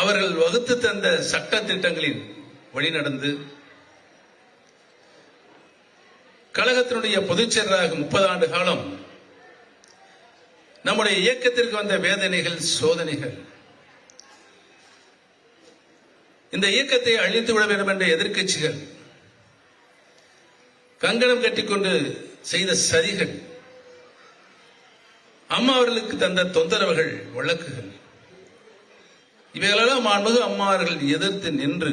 அவர்கள் வகுத்து தந்த சட்ட திட்டங்களின் வழிநடந்து கழகத்தினுடைய பொதுச்செயலராக 30 ஆண்டு காலம் நம்முடைய இயக்கத்திற்கு வந்த வேதனைகள், சோதனைகள், இந்த இயக்கத்தை அழித்து விட வேண்டும் என்ற எதிர்க்கட்சிகள் கங்கணம் கட்டிக்கொண்டு செய்த சதிகள், அம்மா அவர்களுக்கு தந்த தொந்தரவுகள், வழக்குகள், இவைகளெல்லாம் மாண்புமிகு அம்மா அவர்கள் எதிர்த்து நின்று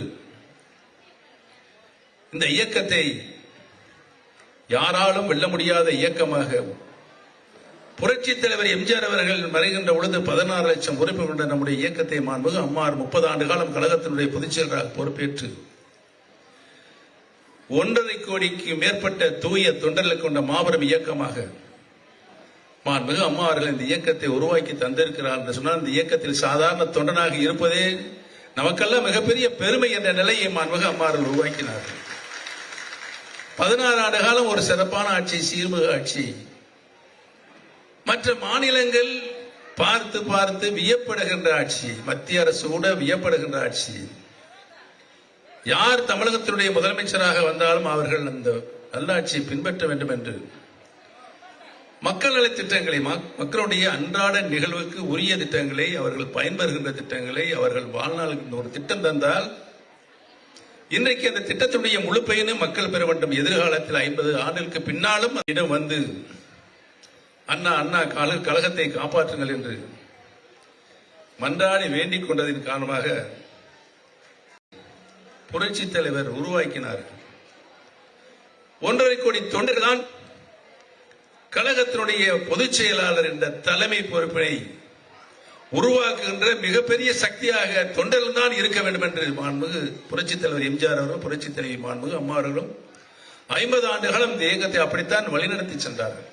இந்த இயக்கத்தை யாராலும் வெல்ல முடியாத இயக்கமாக புரட்சி தலைவர் எம்ஜிஆர் அவர்கள் மறைகின்ற பொழுது 16 லட்சம் உறுப்பு கொண்ட நம்முடைய இயக்கத்தை மாண்புமிகு அம்மார் 30 ஆண்டு காலம் கழகத்தினுடைய பொதுச்செயலராக பொறுப்பேற்று 1.5 கோடிக்கு மேற்பட்ட தூய தொண்டர்கள் கொண்ட மாபெரும் இயக்கமாக மாண்புமிகு அம்மா அவர்கள் இந்த இயக்கத்தை உருவாக்கி தந்திருக்கிறார் என்று சொன்னால், இந்த இயக்கத்தில் சாதாரண தொண்டனாக இருப்பதே நமக்கெல்லாம் மிகப்பெரிய பெருமை என்ற நிலையை மாண்புமிகு அம்மா அவர்கள் உருவாக்கினார்கள். 16 ஆண்டு காலம் ஒரு சிறப்பான ஆட்சி, சீர்மிகு ஆட்சி. மற்ற மாநிலங்கள் பார்த்து பார்த்து வியப்படுகின்ற ஆட்சி, மத்திய அரசு கூட வியப்படுகின்ற ஆட்சி. யார் தமிழகத்தினுடைய முதலமைச்சராக வந்தாலும் அவர்கள் அந்த நல்லாட்சியை பின்பற்ற வேண்டும் என்று மக்கள் நல திட்டங்களை, மக்களுடைய அன்றாட நிகழ்வுக்கு உரிய திட்டங்களை, அவர்கள் பயன்பெறுகின்ற திட்டங்களை, அவர்கள் வாழ்நாளுக்கு ஒரு திட்டம் தந்தால் இன்றைக்கு அந்த திட்டத்துடைய முழு பயனும் மக்கள் பெற வேண்டும். எதிர்காலத்தில் 50 ஆண்டுகளுக்கு பின்னாலும் இடம் வந்து அண்ணா கழகத்தை காப்பாற்றுங்கள் என்று மன்றாடி வேண்டிக் கொண்டதின் காரணமாக புரட்சி தலைவர் உருவாக்கினார். 1.5 கோடி தொண்டர்கள் தான் கழகத்தினுடைய பொதுச் செயலாளர் என்ற தலைமை பொறுப்பினை உருவாக்குகின்ற மிகப்பெரிய சக்தியாக தொண்டர்கள் தான் இருக்க வேண்டும் என்று மாண்புமிகு புரட்சி தலைவர் எம்ஜிஆர் அவர்களும் புரட்சி தலைவி மாண்புமிகு அம்மா அவர்களும் 50 ஆண்டு காலம் இந்த இயக்கத்தை அப்படித்தான் வழிநடத்தி சென்றார்கள்.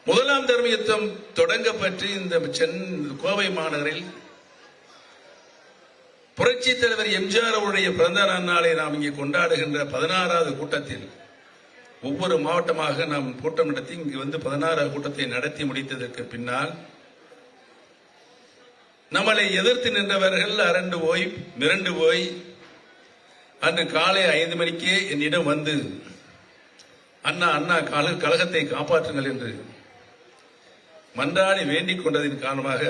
முதலாம் தர்ம யுத்தம் தொடங்கப்பட்டு இந்த கோவை மாநகரில் புரட்சி தலைவர் எம்ஜிஆர் அவருடைய பிறந்த நாளை நாம் இங்கே கொண்டாடுகின்ற 16வது கூட்டத்தில் ஒவ்வொரு மாவட்டமாக நாம் கூட்டம் நடத்தி இங்கு வந்து 16வது கூட்டத்தை நடத்தி முடித்ததற்கு பின்னால் நம்மளை எதிர்த்து நின்றவர்கள் அரண்டு போய் மிரண்டு போய் அன்று காலை 5 மணிக்கே என்னிடம் வந்து அண்ணா கழகத்தை காப்பாற்றுங்கள் என்று மன்றாடி வேண்டிக் கொண்டதின் காரணமாக,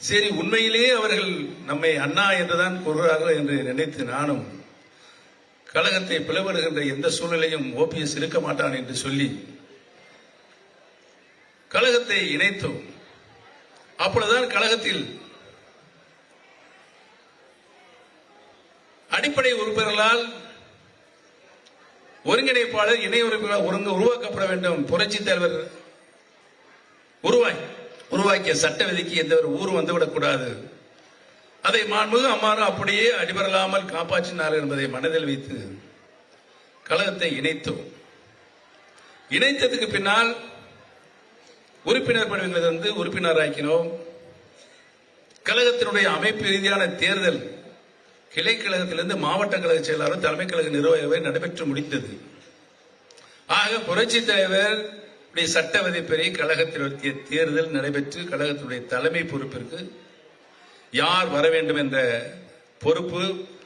சரி உண்மையிலேயே அவர்கள் நம்மை அண்ணா என்றுதான் கூறுகிறார்கள் என்று நினைத்து நானும் கழகத்தை பிளவுபடுகின்ற எந்த சூழ்நிலையும் ஓபிஎஸ் இருக்க மாட்டான் என்று சொல்லி கழகத்தை இணைத்தோம். அப்பொழுதுதான் கழகத்தில் அடிப்படை உறுப்பினர்களால் ஒருங்கிணைப்பாளர், இணை உறுப்பினர் உருவாக்கப்பட வேண்டும். புரட்சி தலைவர் உருவாக்கிய சட்ட விதிக்கு எந்த ஒரு ஊர் வந்துவிடக்கூடாது. அதை மாண்புமிகு அம்மாரும் அப்படியே அடிபரலாமல் காப்பாற்றினார் என்பதை மனதில் வைத்து கழகத்தை இணைத்தோம். இணைத்ததுக்கு பின்னால் உறுப்பினர் பணிகளிலிருந்து உறுப்பினராக்கினோம். கழகத்தினுடைய அமைப்பு ரீதியான தேர்தல் கிளை கழகத்திலிருந்து மாவட்ட கழக செயலாளர், தலைமை கழக நிர்வாகிகள் நடைபெற்று முடிந்தது. ஆக புரட்சி தலைவர் சட்ட விதிப்படி கழகத்தினுடைய தேர்தல் நடைபெற்று கழகத்தினுடைய தலைமை பொறுப்பிற்கு யார் வர வேண்டும் என்ற பொறுப்பு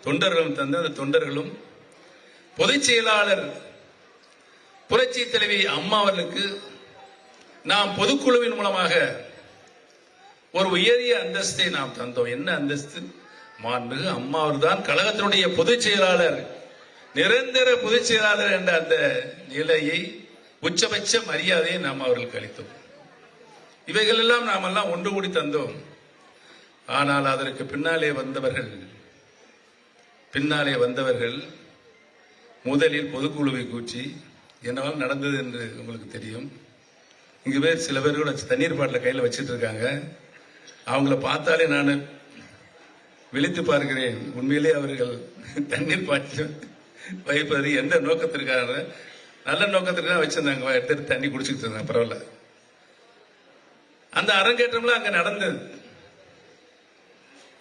தொண்டர்களும் தந்து, அந்த தொண்டர்களும் பொதுச் செயலாளர் புரட்சி தலைவி அம்மா அவர்களுக்கு நாம் பொதுக்குழுவின் மூலமாக ஒரு உயரிய அந்தஸ்தை நாம் தந்தோம். என்ன அந்தஸ்து? மாண்புமிகு அம்மா அவர்தான் கழகத்தினுடைய பொதுச் செயலாளர், நிரந்தர பொதுச் செயலாளர் என்ற அந்த நிலையை, உச்சபட்ச மரியாதையை நாம் அவர்களுக்கு அளித்தோம். இவைகள் எல்லாம் நாம் எல்லாம் ஒன்று கூடி தந்தோம். ஆனால் அதற்கு பின்னாலே வந்தவர்கள் முதலில் பொதுக்குழுவை கூச்சி என்னவால் நடந்தது என்று உங்களுக்கு தெரியும். இங்கு பேர் சில பேர் கூட தண்ணீர் பாட்டில் கையில் வச்சிட்டு இருக்காங்க. அவங்கள பார்த்தாலே நான் விழித்து பார்க்கிறேன். உண்மையிலே அவர்கள் தண்ணீர் பாட்டில் வைப்பது எந்த நோக்கத்திற்காக? நல்ல நோக்கத்திற்கு தான் வச்சிருந்தாங்க. எடுத்து தண்ணி குடிச்சுட்டு இருந்தாங்க. பரவாயில்ல. அந்த அரங்கேற்றம்லாம் அங்க நடந்தது.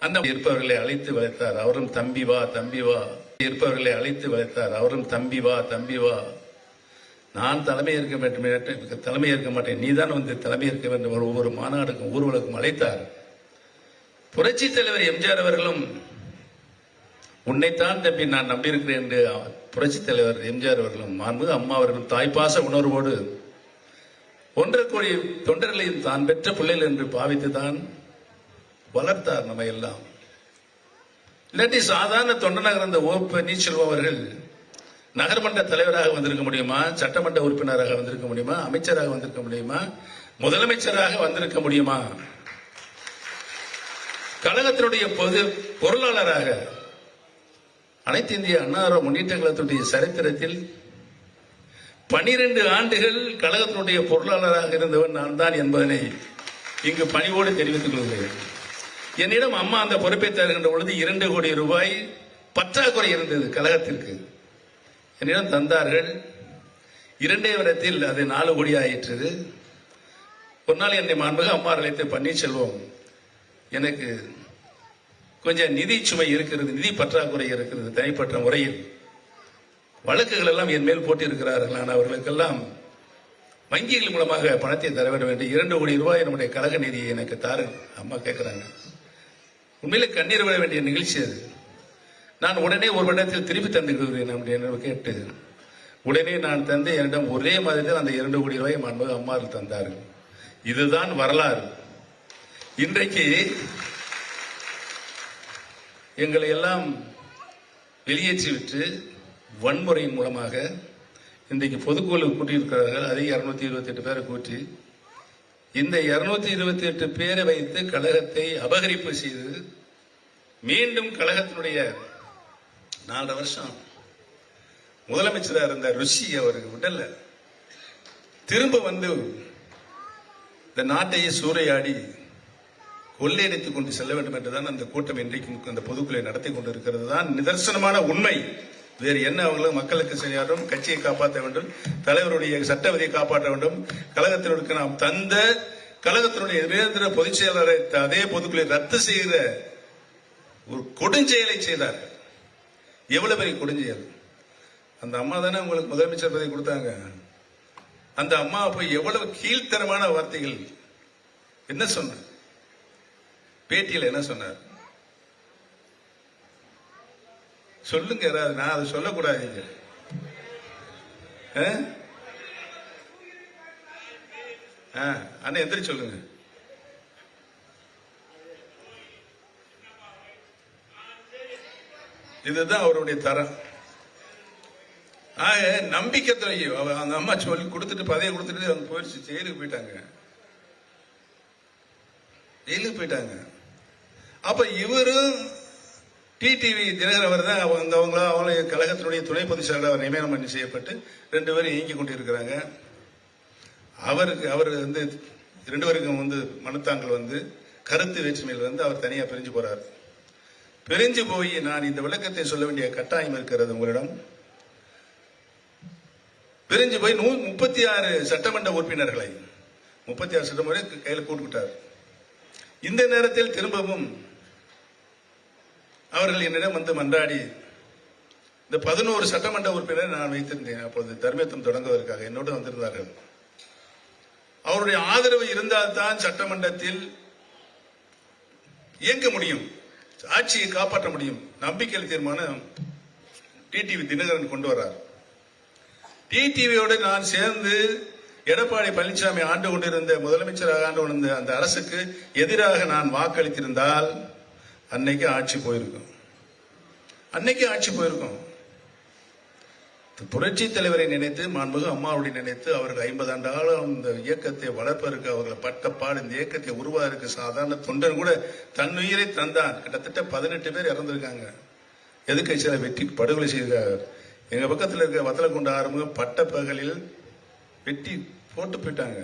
அந்த இருப்பவர்களை அழைத்து வளைத்தார். அவரும் தம்பி வா தம்பி வா. இருப்பவர்களை அழைத்து வளைத்தார். அவரும் தம்பி வா தம்பி வா. நான் தலைமை ஏற்க மாட்டேன், நீதான் வந்து தலைமை ஏற்க வேண்டும். ஒவ்வொரு மாநாடுக்கும் ஊர்வலக்கும் அழைத்தார். புரட்சி தலைவர் எம்ஜிஆர் அவர்களும் உன்னைத்தான் தம்பி நான் நம்பியிருக்கிறேன் என்று புரட்சி தலைவர் எம்ஜிஆர் அவர்களும் மாண்புமிகு அம்மா அவர்களும் தாய்ப்பாச உணர்வோடு 1.5 கோடி தொண்டர்களையும் தான் பெற்ற பிள்ளைகள் என்று பாவித்துதான் வளர்த்தார் நம்ம எல்லாம். இல்லாட்டி சாதாரண தொண்டனாக இருந்த ஓ பன்னீர்செல்வம் அவர்கள் நகர்மன்ற தலைவராக வந்திருக்க முடியுமா? சட்டமன்ற உறுப்பினராக வந்திருக்க முடியுமா? அமைச்சராக வந்திருக்க முடியுமா? முதலமைச்சராக வந்திருக்க முடியுமா? கழகத்தினுடைய பொருளாளராக அனைத்து இந்திய அண்ணா முன்னேற்ற கழகத்துடைய சரித்திரத்தில் 12 ஆண்டுகள் கழகத்தினுடைய பொருளாளராக இருந்தவன் நான் தான் என்பதனை இங்கு பணிவோடு தெரிவித்துக் கொள்கிறேன். என்னிடம் அம்மா அந்த பொறுப்பை தருகின்ற பொழுது 2 கோடி ரூபாய் பற்றாக்குறை இருந்தது கழகத்திற்கு. என்னிடம் தந்தார்கள். 2 வருடத்தில் அது 4 கோடி ஆயிற்று. ஒரு நாள் என்னை மாண்புமிகு அம்மா அழைத்து, பன்னீர்செல்வம், எனக்கு கொஞ்சம் நிதி சுமை இருக்கிறது, நிதி பற்றாக்குறை இருக்கிறது, தனிப்பட்ட முறையில் வழக்குகள் எல்லாம் என் மேல் போட்டிருக்கிறார்கள். நான் அவர்களுக்கெல்லாம் வங்கிகள் மூலமாக பணத்தை தரவிட வேண்டும். 2 கோடி ரூபாய் நம்முடைய கழக நிதியை எனக்கு தாரு அம்மா கேட்கிறாங்க. உண்மையிலே கண்ணீர் விட வேண்டிய நிகழ்ச்சி அது. நான் உடனே ஒரு இடத்தில் திருப்பி தந்துக்கிறேன் அப்படின்னு கேட்டு உடனே நான் தந்து என்னிடம் ஒரே மாதிரி தான் அந்த 2 கோடி ரூபாய் மாண்புமிகு அம்மார்கள் தந்தார்கள். இதுதான் வரலாறு. இன்றைக்கு எங்களை எல்லாம் வெளியேற்றிவிட்டு வன்முறையின் மூலமாக இன்றைக்கு பொதுக்குழு கூட்டியிருக்கிறார்கள். அதை 228 பேரை கூட்டி இந்த 228 பேரை வைத்து கழகத்தை அபகரிப்பு செய்து மீண்டும் கழகத்தினுடைய 4 வருஷம் முதலமைச்சராக இருந்த ருஷி அவருக்கு விடல, திரும்ப வந்து இந்த நாட்டையே சூறையாடி கொள்ளையடித்துக் கொண்டு செல்ல வேண்டும் என்றுதான் அந்த கூட்டம் இன்றைக்கு அந்த பொதுக்குழு நடத்தி கொண்டிருக்கிறது தான் நிதர்சனமான உண்மை. வேறு என்ன அவங்களும் மக்களுக்கு செய்யாடும், கட்சியை காப்பாற்ற வேண்டும், தலைவருடைய சட்ட விதியை காப்பாற்ற வேண்டும், கழகத்தினருக்கு நாம் தந்த கழகத்தினுடைய நிரந்தர பொதுச் செயலாளரை அதே பொதுக்குழு ரத்து செய்கிற ஒரு கொடுஞ்செயலை செய்தார். எவ்வளவு பெரிய கொடுஞ்செயல்! அந்த அம்மா தானே உங்களுக்கு முதலமைச்சர் பதவி கொடுத்தாங்க. அந்த அம்மா போய் எவ்வளவு கீழ்த்தரமான வார்த்தைகள் என்ன சொன்ன, பேட்டியில் என்ன சொன்னார் சொல்லுங்க. நான் அதை சொல்லக்கூடாது. அண்ணா எந்திரி சொல்லுங்க. இதுதான் அவருடைய தரம். ஆக நம்பிக்கை துறையும் அந்த அம்மா சொல்லி கொடுத்துட்டு பதவியை கொடுத்துட்டு அவங்க போயிடுச்சு, ஜெயிலுக்கு போயிட்டாங்க. அப்ப இவரும் டிடிவி தினகரன் அவர் தான் அவங்கள கழகத்தினுடைய துணை பொதுச் செயலாளர் நியமனம் பண்ணி செய்யப்பட்டு 2 பேரும் இயங்கிக் கொண்டிருக்கிறாங்க. அவர் வந்து 2 பேருக்கும் வந்து மனுத்தாங்கள் வந்து கருத்து வேற்றுமையில் வந்து அவர் தனியா பிரிஞ்சு போறார். பிரிஞ்சு போய் நான் இந்த விளக்கத்தை சொல்ல வேண்டிய கட்டாயம் இருக்கிறது உங்களிடம். பிரிஞ்சு போய் 36 சட்டமன்ற உறுப்பினர்களை 36 சட்டமன்ற கையில் கூட்டுவிட்டார். இந்த நேரத்தில் திரும்பவும் அவர்கள் என்னிடம் வந்து மன்றாடி இந்த 11 சட்டமன்ற உறுப்பினர் நான் வைத்திருந்தேன். அப்பொழுது தர்மயுத்தம் தொடங்குவதற்காக என்னோடு வந்திருந்தார்கள். அவருடைய ஆதரவு இருந்தால்தான் சட்டமன்றத்தில் இயங்க முடியும், ஆட்சியை காப்பாற்ற முடியும். நம்பிக்கை தீர்மானம் டிடிவி தினகரன் கொண்டு வர்றார். டிடிவியோடு நான் சேர்ந்து எடப்பாடி பழனிசாமி ஆண்டு கொண்டிருந்த முதலமைச்சராக ஆண்டு கொண்டிருந்த அந்த அரசுக்கு எதிராக நான் வாக்களித்திருந்தால் அன்னைக்கு ஆட்சி போயிருக்கும். புரட்சி தலைவரை நினைத்து, மாண்புமிகு அம்மாவுடைய நினைத்து, அவர்கள் 50 ஆண்டு காலம் இந்த இயக்கத்தை வளர்ப்பதற்கு அவர்கள் பட்டப்பாடு, இந்த இயக்கத்தை உருவாருக்கு சாதாரண தொண்டன் கூட தன்னுயிரை தந்தான். கிட்டத்தட்ட 18 பேர் இறந்திருக்காங்க. எதிர்கட்சியில வெட்டி படுகொலை செய்திருக்காங்க. எங்க பக்கத்தில் இருக்க வத்தலக்குண்டு ஆரம்பம் பட்ட பகலில் வெட்டி போட்டு போயிட்டாங்க.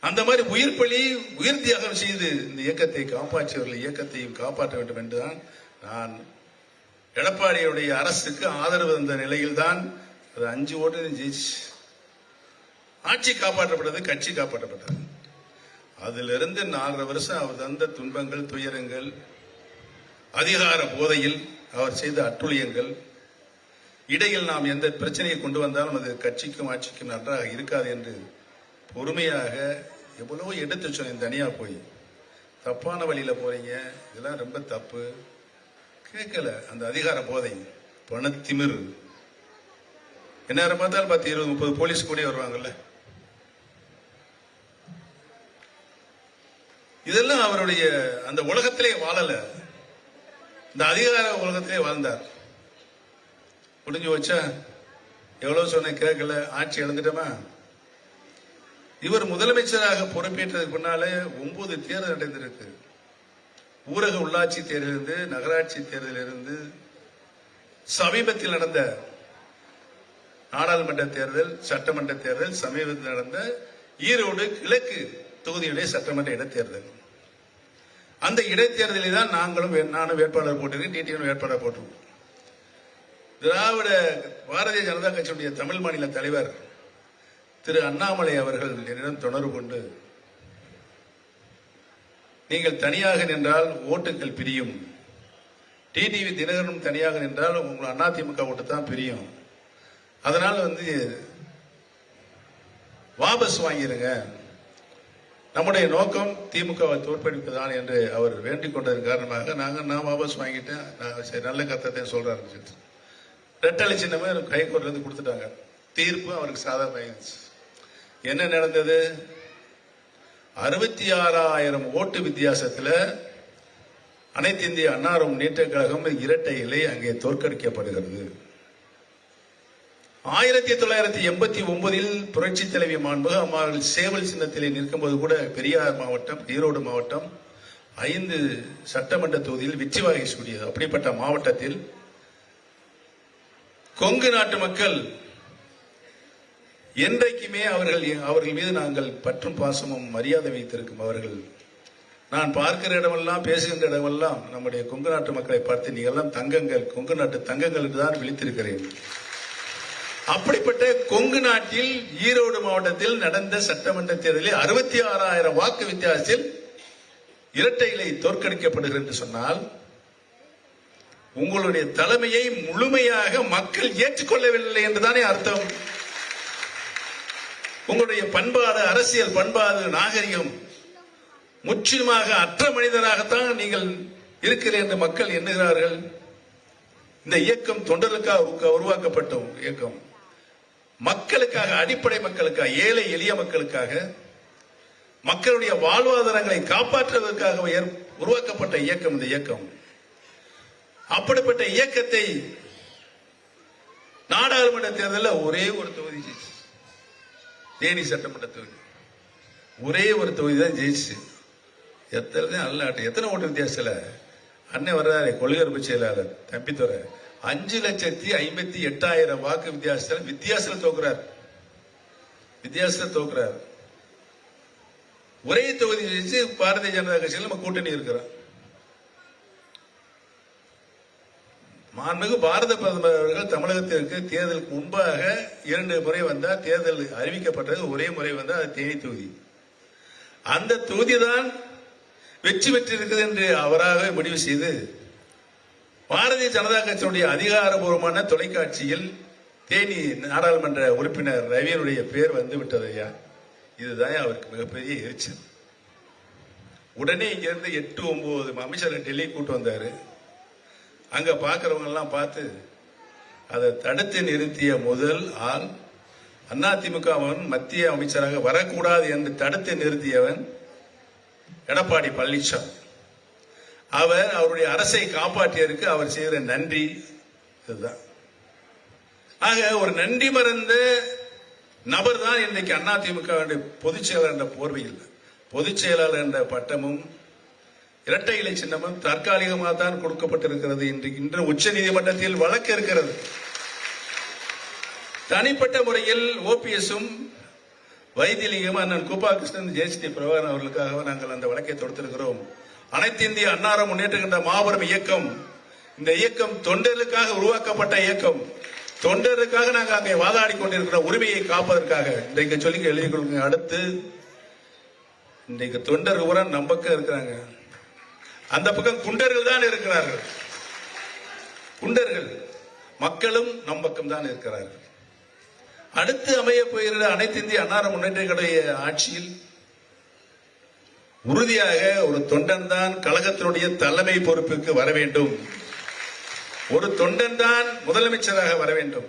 அந்த மாதிரி உயிர் தியாகம் செய்து இந்த இயக்கத்தை காப்பாற்றியவர்கள் இயக்கத்தையும் காப்பாற்ற வேண்டும் என்றுதான் நான் எடப்பாடியுடைய அரசுக்கு ஆதரவு தந்த நிலையில் தான் அது 5 ஓட்டு ஜெயிச்சு ஆட்சி காப்பாற்றப்பட்டது, கட்சி காப்பாற்றப்பட்டது. அதிலிருந்து 4 வருஷம் அவர் தந்த துன்பங்கள், துயரங்கள், அதிகார போதையில் அவர் செய்த அட்டுழியங்கள், இடையில் நாம் எந்த பிரச்சனையை கொண்டு வந்தாலும் அது கட்சிக்கும் ஆட்சிக்கும் நன்றாக இருக்காது என்று பொறுமையாக எவ்வளவோ எடுத்து சொன்னேன். தனியா போய் தப்பான வழியில போறீங்க, இதெல்லாம் ரொம்ப தப்பு. கேட்கல. அந்த அதிகார போதை, பணத்திமிர். என்ன பார்த்தாலும் 10, 20, 30 போலீஸ் கூட வருவாங்கல்ல. இதெல்லாம் அவருடைய அந்த உலகத்திலே வாழல, இந்த அதிகார உலகத்திலே வாழ்ந்தார். முடிஞ்சு வச்சா எவ்வளவு சொன்ன கேட்கல, ஆட்சி இழந்துட்டோமா. இவர் முதலமைச்சராக பொறுப்பேற்றதுக்கு பின்னாலே 9 தேர்தல் நடந்திருக்கு. ஊரக உள்ளாட்சி தேர்தலிருந்து, நகராட்சி தேர்தலிருந்து, சமீபத்தில் நடந்த நாடாளுமன்ற தேர்தல், சட்டமன்ற தேர்தல், சமீபத்தில் நடந்த ஈரோடு கிழக்கு தொகுதியுடைய சட்டமன்ற இடைத்தேர்தல். அந்த இடைத்தேர்தலில் தான் நானும் வேட்பாளர் போட்டிருக்கேன், டிடிவி வேட்பாளர் போட்டிருக்கோம். திராவிட பாரதிய ஜனதா கட்சியுடைய தமிழ் மாநில தலைவர் திரு அண்ணாமலை அவர்கள் என்னிடம் தொடர்பு கொண்டு, நீங்கள் தனியாக நின்றால் ஓட்டுகள் பிரியும், டிடிவி தினகரனும் தனியாக நின்றால் உங்கள் அதிமுக ஓட்டு தான் பிரியும், அதனால வாபஸ் வாங்கிருங்க, நம்முடைய நோக்கம் திமுகவை தோற்கடிப்பதுதான் என்று அவர் வேண்டிக் கொண்டதன் காரணமாக நான் வாபஸ் வாங்கிட்டேன். சரி, நல்ல கருத்தை சொல்ற ஆரம்பிச்சிட்டு ரெட்டலை சின்னமே கைகோர்ட்ல இருந்து கொடுத்துட்டாங்க. தீர்ப்பு அவருக்கு சாதகமாயிருச்சு. என்ன நடந்தது? 66,000 ஓட்டு வித்தியாசத்தில் அனைத்து இந்திய அண்ணா முன்னேற்ற கழகம் இரட்டை இலை அங்கே தோற்கடிக்கப்படுகிறது. 1989 புரட்சி தலைவி மாண்புக அம்மாள் சேவல் சின்னத்திலே நிற்கும் போது கூட பெரியார் மாவட்டம், ஈரோடு மாவட்டம் 5 சட்டமன்ற தொகுதியில் வெற்றி வாகை சூடியது. அப்படிப்பட்ட மாவட்டத்தில் கொங்கு நாட்டு மக்கள் என்றைக்குமே அவர்கள் மீது நாங்கள் பற்றும் பாசமும் மரியாதை வைத்திருக்கும் அவர்கள். நான் பார்க்கிற இடமெல்லாம், பேசுகின்ற இடமெல்லாம் நம்முடைய கொங்கு நாட்டு மக்களை பார்த்து நீங்கள் எல்லாம் தங்கங்கள், கொங்கு நாட்டு தங்கங்கள் என்றுதான் விழித்திருக்கிறேன். அப்படிப்பட்ட கொங்கு நாட்டில் ஈரோடு மாவட்டத்தில் நடந்த சட்டமன்ற தேர்தலில் 66,000 வாக்கு வித்தியாசத்தில் இரட்டை இலை தோற்கடிக்கப்படுகிறது என்று சொன்னால், உங்களுடைய தலைமையை முழுமையாக மக்கள் ஏற்றுக்கொள்ளவில்லை என்றுதானே அர்த்தம். உங்களுடைய பண்பாடு, அரசியல் பண்பாடு, நாகரிகம் முற்றிலுமாக அற்ற மனிதராகத்தான் நீங்கள் இருக்கிறீர்கள் என்று மக்கள் எண்ணுகிறார்கள். இந்த இயக்கம் தொண்டர்களுக்காக உருவாக்கப்பட்ட இயக்கம், மக்களுக்காக, அடிப்படை மக்களுக்காக, ஏழை எளிய மக்களுக்காக, மக்களுடைய வாழ்வாதாரங்களை காப்பாற்றுவதற்காக உருவாக்கப்பட்ட இயக்கம் இந்த இயக்கம். அப்படிப்பட்ட இயக்கத்தை நாடாளுமன்ற தேர்தலில் ஒரே ஒரு தொகுதி ஜெயிச்சு, தேனி சட்டமன்ற தொகுதி, ஒரே ஒரு தொகுதி தான் ஜெயிச்சு. எத்தனை ஓட்டு வித்தியாசத்துல அண்ணன் வர்றாரு, கொள்கை செயலாளர் தம்பித்துறை 5,58,000 வாக்கு வித்தியாசத்தில் தோக்குறார். ஒரே தொகுதி ஜெயிச்சு பாரதிய ஜனதா கட்சியில் நம்ம கூட்டணி இருக்கிறோம். மாண்புமிகு பாரத பிரதமர் அவர்கள் தமிழகத்திற்கு தேர்தலுக்கு முன்பாக 2 முறை வந்தார். தேர்தல் அறிவிக்கப்பட்டது ஒரே முறை வந்தால் அது தேனி தொகுதி. அந்த தொகுதி தான் வெற்றி பெற்றிருக்கிறது என்று அவராக முடிவு செய்து பாரதிய ஜனதா கட்சியினுடைய அதிகாரபூர்வமான தொலைக்காட்சியில் தேனி நாடாளுமன்ற உறுப்பினர் ரவியனுடைய பேர் வந்து விட்டது. ஐயா, இதுதான் அவருக்கு மிகப்பெரிய எரிச்சல். உடனே இங்கிருந்து 8-9 அமைச்சர்கள் டெல்லி கூட்டு வந்தாரு. அங்க பாக்குறவங்க எல்லாம் பார்த்து அதை தடுத்து நிறுத்திய முதல் ஆள் அதிமுக மத்திய அமைச்சராக வரக்கூடாது என்று தடுத்து நிறுத்தியவன் எடப்பாடி பழனிசாமி. அவருடைய அரசை காப்பாற்றியதற்கு அவர் செய்கிற நன்றி இதுதான். ஆக ஒரு நன்றி மறந்த நபர் தான் இன்றைக்கு அதிமுக பொதுச் செயலாளர் என்ற போர்வையில், பொதுச் செயலாளர் என்ற பட்டமும் இரட்டை இலை சின்னமும் தற்காலிகமாக தான் கொடுக்கப்பட்டிருக்கிறது. இன்று உச்ச நீதிமன்றத்தில் வழக்கு இருக்கிறது. தனிப்பட்ட முறையில் ஓபிஎஸும் வைத்திலிங்கம், அண்ணன் கூப்பா கிருஷ்ணன், ஜெயஸ்ரீ பிரபாகரன் அவர்களுக்காக நாங்கள் அந்த வழக்கை தொடுத்திருக்கிறோம். அனைத்து இந்திய அண்ணா முன்னேற்ற மாபெரும் இயக்கம், இந்த இயக்கம் தொண்டர்களுக்காக உருவாக்கப்பட்ட இயக்கம். தொண்டர்களுக்காக நாங்கள் அங்கே வாதாடி கொண்டிருக்கிற உரிமையை காப்பதற்காக இன்றைக்கு சொல்லி எழுதி கொடுங்க. அடுத்து இன்றைக்கு தொண்டர் உரம் நம் பக்கம் இருக்கிறாங்க, அந்த பக்கம் குண்டர்கள் தான் இருக்கிறார்கள். குண்டர்கள் மக்களும் நம் பக்கம் தான் இருக்கிறார்கள். அடுத்து அமைய போகிற அனைத்து இந்திய அண்ணா முன்னேற்ற ஆட்சியில் உறுதியாக ஒரு தொண்டன் தான் கழகத்தினுடைய தலைமை பொறுப்புக்கு வர வேண்டும். ஒரு தொண்டன் தான் முதலமைச்சராக வர வேண்டும்.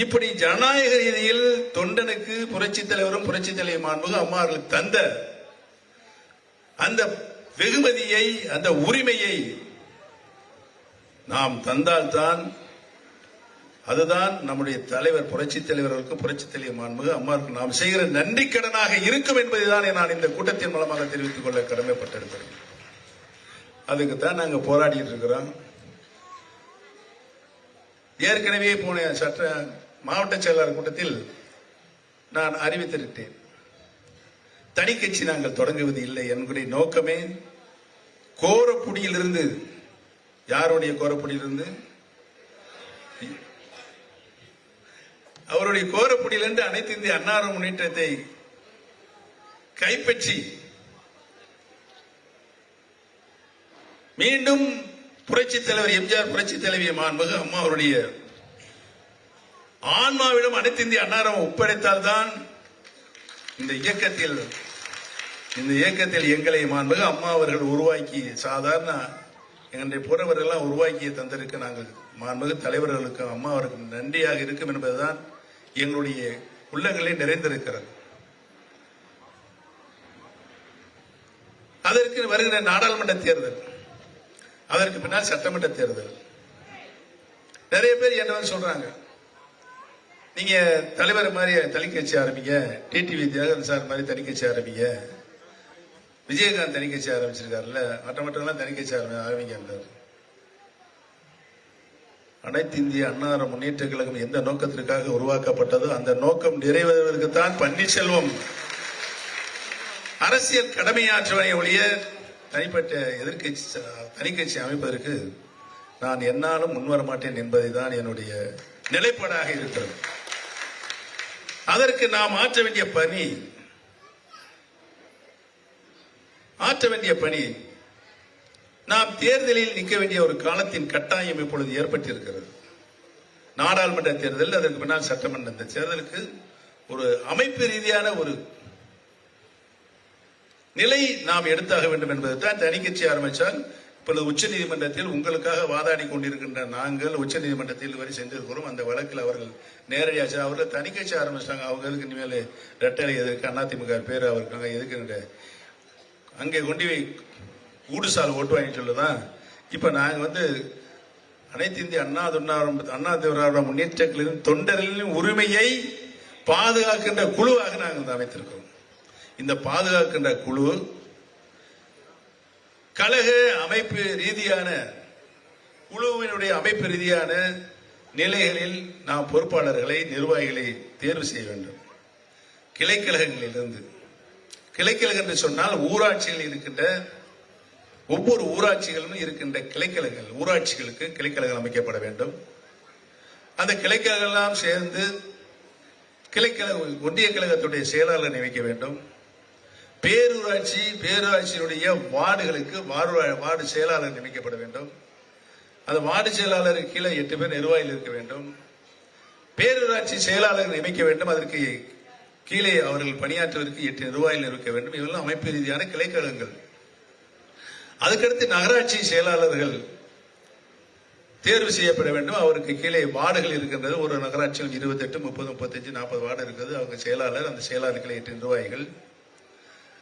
இப்படி ஜனநாயக ரீதியில் தொண்டனுக்கு புரட்சி தலைவரும் புரட்சி தலைவர் மாண்புமிகு அம்மா அவர்கள் தந்த அந்த வெகுமதியை, அந்த உரிமையை நாம் தந்தால்தான் அதுதான் நம்முடைய தலைவர் புரட்சி தலைவர்களுக்கு புரட்சி தலைவர் மாண்புமிகு அம்மாவுக்கு நாம் செய்கிற நன்றி கடனாக இருக்கும் என்பதுதான் நான் இந்த கூட்டத்தின் மூலமாக தெரிவித்துக் கொள்ள கடமைப்பட்டிருக்கிறேன். அதுக்கு தான் நாங்க போராடிட்டு இருக்கிறோம். ஏற்கனவே போன சட்ட மாவட்ட செயலாளர் கூட்டத்தில் நான் அறிவித்திருக்கிறேன், தனி கட்சி நாங்கள் தொடங்குவது இல்லை. என்னுடைய நோக்கமே கோரப்புடியிலிருந்து, யாருடைய கோரப்புடியிலிருந்து, அவருடைய கோரப்புடியிலிருந்து அனைத்து இந்திய அண்ணா முன்னேற்றத்தை கைப்பற்றி மீண்டும் புரட்சி தலைவர் எம்ஜிஆர் புரட்சி தலைவி மாண்புமிகு அம்மா அவருடைய ஆன்மாவிடம் அனைத்து இந்திய அன்னாரம் ஒப்படைத்தால்தான் இந்த இயக்கத்தில் எங்களை மாண்புமிகு அம்மா அவர்கள் உருவாக்கி, சாதாரண எங்களுடைய புறவர்கள்லாம் உருவாக்கிய தந்திருக்கு நாங்கள் மாண்புமிகு தலைவர்களுக்கு அம்மா அவருக்கு நன்றியாக இருக்கும் என்பதுதான் எங்களுடைய உள்ளங்களில் நிறைந்திருக்கிறது. அதற்கு வருகிற நாடாளுமன்ற தேர்தல், அதற்கு பின்னால் சட்டமன்ற தேர்தல். நிறைய பேர் என்ன சொல்றாங்க, நீங்க தலைவர் மாதிரி தனி கட்சி ஆரம்பிங்க, டிடிவி தியாகராஜன் சார் மாதிரி தனி கட்சி ஆரம்பிங்க, விஜயகாந்த் தனி கட்சி ஆரம்பிச்சிருக்காருல்ல, மற்றெல்லாம் தனி கட்சி ஆரம்பிங்க. அனைத்து இந்திய அண்ணா முன்னேற்ற கழகம் எந்த நோக்கத்திற்காக உருவாக்கப்பட்டதோ அந்த நோக்கம் நிறைவேறுவதற்குத்தான் பன்னீர்செல்வம் அரசியல் கடமையாற்றுவதை ஒழிய தனிப்பட்ட தனி கட்சி அமைப்பதற்கு நான் என்னாலும் முன்வர மாட்டேன் என்பதை தான் என்னுடைய நிலைப்பாடாக இருக்கிறது. அதற்கு நாம் ஆற்ற வேண்டிய பணி நாம் தேர்தலில் நிற்க வேண்டிய ஒரு காலத்தின் கட்டாயம் இப்பொழுது ஏற்பட்டிருக்கிறது. நாடாளுமன்ற தேர்தல், அதற்கு பின்னால் சட்டமன்ற தேர்தலுக்கு ஒரு அமைப்பு ரீதியான ஒரு நிலை நாம் எடுத்தாக வேண்டும் என்பது தான். தனி கட்சி ஆரம்பித்தால் இப்பொழுது உச்ச நீதிமன்றத்தில் உங்களுக்காக வாதாடி கொண்டிருக்கின்ற நாங்கள் உச்ச நீதிமன்றத்தில் வரை சென்றிருக்கிறோம். அந்த வழக்கில் அவர்கள் நேரடியாக அவர்கள் தனி கட்சி ஆரம்பிச்சிட்டாங்க. அவங்களுக்கு இனிமேல் ரெட்டலை எதற்கு, அதிமுக பேர் அவருக்காக எதுக்கு அங்கே கொண்டு போய் ஊடுசால் ஓட்டு வாங்கி சொல்லுதான். இப்ப நாங்க அனைத்து இந்திய அண்ணா திராவிட முன்னேற்ற தொண்டர்களின் உரிமையை பாதுகாக்கின்ற குழுவாக நாங்கள் அமைத்திருக்கிறோம். இந்த பாதுகாக்கின்ற குழு கழக அமைப்பு ரீதியான குழுவினுடைய அமைப்பு ரீதியான நிலைகளில் நாம் பொறுப்பாளர்களை, நிர்வாகிகளை தேர்வு செய்ய வேண்டும். கிளைக்கழகங்களிலிருந்து, கிளைக்கழகம் என்று சொன்னால் ஊராட்சிகள் இருக்கின்ற ஒவ்வொரு ஊராட்சிகளிலும் இருக்கின்ற கிளைக்கழகங்கள், ஊராட்சிகளுக்கு கிளைக்கழகம் அமைக்கப்பட வேண்டும். அந்த கிளைக்கழகம் சேர்ந்து கிளைக்கழக ஒன்றிய கழகத்துடைய செயலாளர் நியமிக்க வேண்டும். பேரூராட்சியினுடைய வார்டுகளுக்கு வார்டு செயலாளர் நியமிக்கப்பட வேண்டும். அந்த வார்டு செயலாளருக்கு கீழே 8 பேர் நிர்வாகிகள் இருக்க வேண்டும். பேரூராட்சி செயலாளர் நியமிக்க வேண்டும். அதற்கு கீழே அவர்கள் பணியாற்றுவதற்கு 8 நிர்வாகிகள் இருக்க வேண்டும். இதெல்லாம் அமைப்பு ரீதியான கிளைக்கழகங்கள். அதுக்கடுத்து நகராட்சி செயலாளர்கள் தேர்வு செய்யப்பட வேண்டும். அவருக்கு கீழே வார்டுகள் இருக்கின்றது. ஒரு நகராட்சியில் 28, 30, 35, 40 வார்டு இருக்கிறது. அவங்க செயலாளர், அந்த செயலாளர்கள் 8 நிர்வாகிகள்.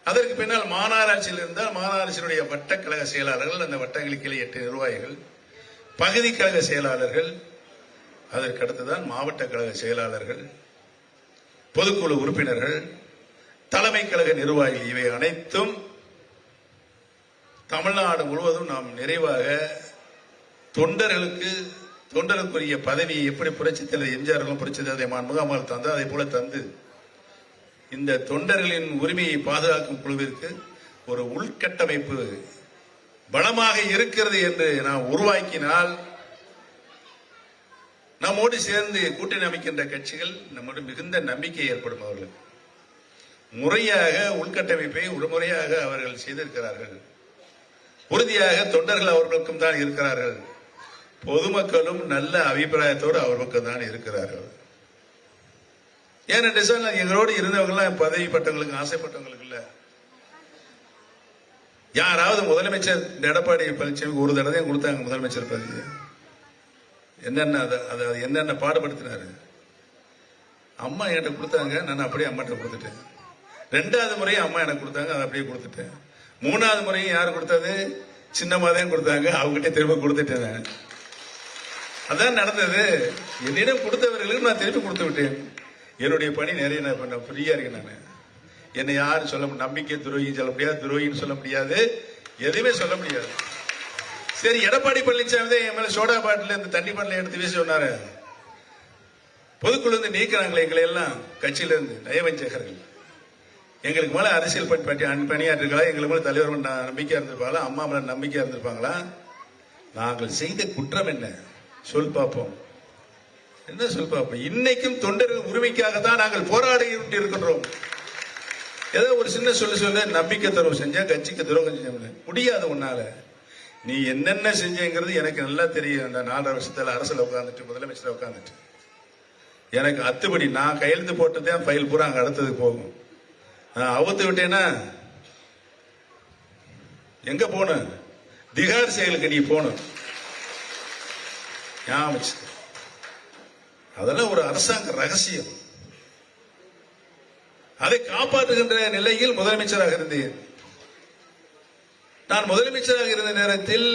அதற்கு பின்னால் மாநகராட்சியில் இருந்தால் மாநகராட்சியினுடைய வட்டக்கழக செயலாளர்கள், அந்த வட்டங்களுக்கு கீழே 8 நிர்வாகிகள், பகுதி கழக செயலாளர்கள், அதற்கு அடுத்துதான் மாவட்ட கழக செயலாளர்கள், பொதுக்குழு உறுப்பினர்கள், தலைமை கழக நிர்வாகிகள். இவை அனைத்தும் தமிழ்நாடு முழுவதும் நாம் நிறைவாக தொண்டர்களுக்குரிய பதவியை எப்படி புரட்சி தலைவர் எம்ஜிஆர் புரட்சி தலைவர் மாண்புமிகு தந்து, அதை போல தந்து இந்த தொண்டர்களின் உரிமையை பாதுகாக்கும் குழுவிற்கு ஒரு உள்கட்டமைப்பு பலமாக இருக்கிறது என்று நாம் உருவாக்கினால் நம்மோடு சேர்ந்து கூட்டணி அமைக்கின்ற கட்சிகள் நம்மோடு மிகுந்த நம்பிக்கை ஏற்படும். அவர்களுக்கு முறையாக உள்கட்டமைப்பை முறையாக அவர்கள் செய்திருக்கிறார்கள். உறுதியாக தொண்டர்கள் அவர்களுக்கும் தான் இருக்கிறார்கள். பொதுமக்களும் நல்ல அபிப்பிராயத்தோடு அவர்களுக்கும் தான் இருக்கிறார்கள். ஏனென்று சொன்னால் எங்களோடு இருந்தவங்களாம் பதவி பட்டவங்களுக்கு ஆசைப்பட்டவங்களுக்கு இல்ல, யாராவது முதலமைச்சர் இந்த எடப்பாடி பழனிசாமிக்கு ஒரு தடவை கொடுத்தாங்க முதலமைச்சர் பதவி? என்னென்ன அதை என்னென்ன பாடுபடுத்தினாரு? அம்மா என்கிட்ட கொடுத்தாங்க, நான் அப்படியே அம்மாட்ட கொடுத்துட்டேன். 2வது முறையும் அம்மா எனக்கு கொடுத்தாங்க, அதை அப்படியே கொடுத்துட்டேன். 3வது முறையும் யாரு கொடுத்தது? சின்னம்மா தான் கொடுத்தாங்க, அவங்ககிட்ட திரும்ப கொடுத்துட்டேன். அதான் நடந்தது. என்னிடம் கொடுத்தவர்களுக்கு நான் திருப்பி கொடுத்து விட்டேன். என்னுடைய பணி நிறைய நான் ஃப்ரீயா இருக்கேன். நான் என்னை யாரும் சொல்ல முடியும், நம்பிக்கை துரோகின்னு சொல்ல முடியாது, துரோகின்னு சொல்ல முடியாது, எதுவுமே சொல்ல முடியாது. சரி, எடப்பாடி பழனிசாமி தான் என் மேல சோடா பாட்டில் இந்த தண்ணி பாட்டில் எடுத்து வீசி சொன்னாரு. பொதுக்குழு இருந்து நீக்கிறாங்களே எங்களை எல்லாம் கட்சியில இருந்து நயவஞ்சகர்கள். எங்களுக்கு மேல அரசியல் பணியாற்றிருக்கலாம், எங்களுக்கு மேல தலைவர் நம்பிக்கையா இருந்திருப்பாங்களா, அம்மா மேல நம்பிக்கையா இருந்திருப்பாங்களா? நாங்கள் செய்த குற்றம் என்ன சொல் பார்ப்போம். என்ன சொல் பார்ப்போம்? இன்னைக்கும் தொண்டர்கள் உரிமைக்காக தான் நாங்கள் போராடி இருக்கின்றோம். ஏதோ ஒரு சின்ன சொல்ல நம்பிக்கை துரோகம் செஞ்சா, கட்சிக்கு துரோகம் செஞ்ச முடியாது. உன்னால நீ என்னென்ன செஞ்சங்கிறது எனக்கு நல்லா தெரியும். அந்த 4.5 வருஷத்துல அரசுல உட்காந்துட்டு, முதலமைச்சர் உட்காந்துட்டு எனக்கு அத்துப்படி நான் கையெழுத்து போட்டதே ஃபைல் பூரா அங்க அடுத்ததுக்கு போகும். நான் அவுத்து விட்டேன்னா எங்க போகணும்? திகார் செயலுக்கு நீ போகணும். அதெல்லாம் ஒரு அரசாங்க ரகசியம். அதை காப்பாற்றுகின்ற நிலையில் முதலமைச்சராக இருந்தேன். நான் முதலமைச்சராக இருந்த நேரத்தில்